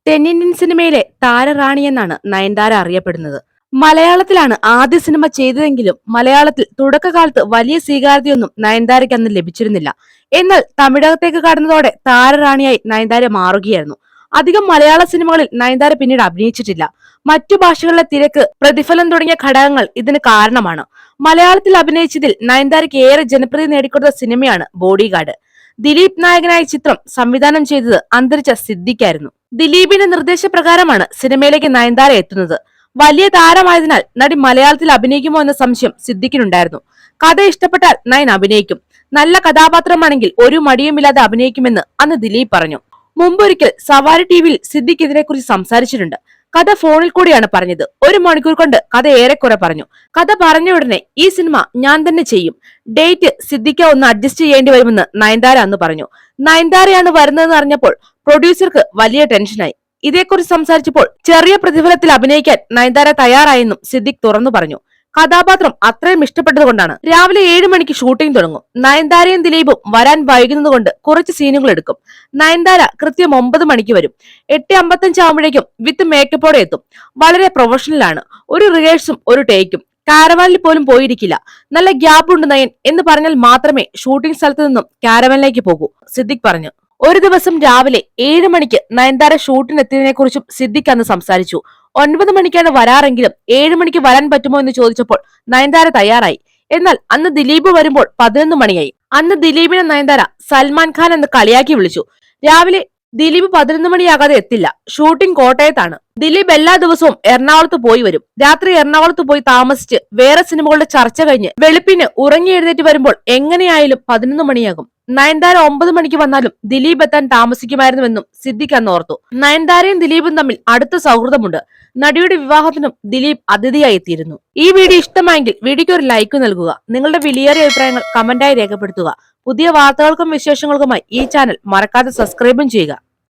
തെന്നിന്ത്യൻ സിനിമയിലെ താരറാണിയെന്നാണ് നയൻതാര അറിയപ്പെടുന്നത്. മലയാളത്തിലാണ് ആദ്യ സിനിമ ചെയ്തതെങ്കിലും മലയാളത്തിൽ തുടക്കകാലത്ത് വലിയ സ്വീകാര്യതയൊന്നും നയൻതാരയ്ക്ക് അന്ന് ലഭിച്ചിരുന്നില്ല. എന്നാൽ തമിഴകത്തേക്ക് കടന്നതോടെ താരറാണിയായി നയൻതാര മാറുകയായിരുന്നു. അധികം മലയാള സിനിമകളിൽ നയൻതാര പിന്നീട് അഭിനയിച്ചിട്ടില്ല. മറ്റു ഭാഷകളിലെ തിരക്ക്, പ്രതിഫലം തുടങ്ങിയ ഘടകങ്ങൾ ഇതിന് കാരണമാണ്. മലയാളത്തിൽ അഭിനയിച്ചതിൽ നയൻതാരയ്ക്ക് ഏറെ ജനപ്രീതി നേടിക്കൊടുത്ത സിനിമയാണ് ബോഡിഗാർഡ്. ദിലീപ് നായകനായ ചിത്രം സംവിധാനം ചെയ്തത് അന്തരിച്ച സിദ്ദിഖായിരുന്നു. ദിലീപിന്റെ നിർദ്ദേശപ്രകാരമാണ് സിനിമയിലേക്ക് നയൻതാര എത്തുന്നത്. വലിയ താരമായതിനാൽ നടി മലയാളത്തിൽ അഭിനയിക്കുമോ എന്ന സംശയം സിദ്ദിഖിനുണ്ടായിരുന്നു. കഥ ഇഷ്ടപ്പെട്ടാൽ നയൻ അഭിനയിക്കും, നല്ല കഥാപാത്രമാണെങ്കിൽ ഒരു മടിയുമില്ലാതെ അഭിനയിക്കുമെന്ന് അന്ന് ദിലീപ് പറഞ്ഞു. മുമ്പൊരിക്കൽ സവാരി ടിവിയിൽ സിദ്ദിഖ് ഇതിനെക്കുറിച്ച് സംസാരിച്ചിട്ടുണ്ട്. കഥ ഫോണിൽ കൂടിയാണ് പറഞ്ഞത്. 1 മണിക്കൂർ കൊണ്ട് കഥ ഏറെക്കുറെ പറഞ്ഞു. കഥ പറഞ്ഞ ഉടനെ ഈ സിനിമ ഞാൻ തന്നെ ചെയ്യും, ഡേറ്റ് സിദ്ദിഖ ഒന്ന് അഡ്ജസ്റ്റ് ചെയ്യേണ്ടി വരുമെന്ന് നയൻതാര അന്ന് പറഞ്ഞു. നയൻതാരയാണ് വരുന്നതെന്ന് അറിഞ്ഞപ്പോൾ പ്രൊഡ്യൂസർക്ക് വലിയ ടെൻഷനായി. ഇതേക്കുറിച്ച് സംസാരിച്ചപ്പോൾ ചെറിയ പ്രതിഫലത്തിൽ അഭിനയിക്കാൻ നയൻതാര തയ്യാറായെന്നും സിദ്ദിഖ് തുറന്നു പറഞ്ഞു. കഥാപാത്രം അത്രയും ഇഷ്ടപ്പെട്ടതുകൊണ്ടാണ്. രാവിലെ 7 മണിക്ക് ഷൂട്ടിംഗ് തുടങ്ങും. നയൻതാരയും ദിലീപും വരാൻ വൈകുന്നതുകൊണ്ട് കുറച്ച് സീനുകൾ എടുക്കും. നയൻതാര കൃത്യം 9 മണിക്ക് വരും. 8:55 ആവുമ്പോഴേക്കും വിത്ത് മേക്കപ്പോടെ എത്തും. വളരെ പ്രൊഫഷണലാണ്. ഒരു റിഹേഴ്സും ഒരു ടേക്കും. കാരവാനിൽ പോലും പോയിരിക്കില്ല. നല്ല ഗ്യാപ്പ് ഉണ്ട് നയൻ എന്ന് പറഞ്ഞാൽ മാത്രമേ ഷൂട്ടിംഗ് സ്ഥലത്ത് നിന്നും കാരവാനിലേക്ക് പോകൂ, സിദ്ദിഖ് പറഞ്ഞു. ഒരു ദിവസം രാവിലെ 7 മണിക്ക് നയൻതാര ഷൂട്ടിനെത്തിയതിനെ കുറിച്ചും സിദ്ദിഖ് അന്ന് സംസാരിച്ചു. 9 മണിക്കാണ് വരാറെങ്കിലും 7 മണിക്ക് വരാൻ പറ്റുമോ എന്ന് ചോദിച്ചപ്പോൾ നയൻതാര തയ്യാറായി. എന്നാൽ അന്ന് ദിലീപ് വരുമ്പോൾ 11 മണിയായി. അന്ന് ദിലീപിനെ നയൻതാര സൽമാൻ ഖാൻ എന്ന് കളിയാക്കി വിളിച്ചു. രാവിലെ ദിലീപ് 11 മണിയാകാതെ എത്തില്ല. ഷൂട്ടിംഗ് കോട്ടയത്താണ്. ദിലീപ് എല്ലാ ദിവസവും എറണാകുളത്ത് പോയി വരും. രാത്രി എറണാകുളത്ത് പോയി താമസിച്ച് വേറെ സിനിമകളുടെ ചർച്ച കഴിഞ്ഞ് വെളുപ്പിന് ഉറങ്ങി എഴുന്നേറ്റ് വരുമ്പോൾ എങ്ങനെയായാലും 11 മണിയാകും. നയൻതാര 9 മണിക്ക് വന്നാലും ദിലീപ് എത്താൻ താമസിക്കുമായിരുന്നുവെന്നും സിദ്ദിഖ് അന്ന് ഓർത്തു. നയൻതാരയും ദിലീപും തമ്മിൽ അടുത്ത സൗഹൃദമുണ്ട്. നടിയുടെ വിവാഹത്തിനും ദിലീപ് അതിഥിയായി എത്തിയിരുന്നു. ഈ വീഡിയോ ഇഷ്ടമായെങ്കിൽ വീഡിയോയ്ക്ക് ഒരു ലൈക്ക് നൽകുക. നിങ്ങളുടെ വിലയേറിയ അഭിപ്രായങ്ങൾ കമന്റായി രേഖപ്പെടുത്തുക. പുതിയ വാർത്തകൾക്കും വിശേഷങ്ങൾക്കുമായി ഈ ചാനൽ മറക്കാതെ സബ്സ്ക്രൈബും ചെയ്യുക.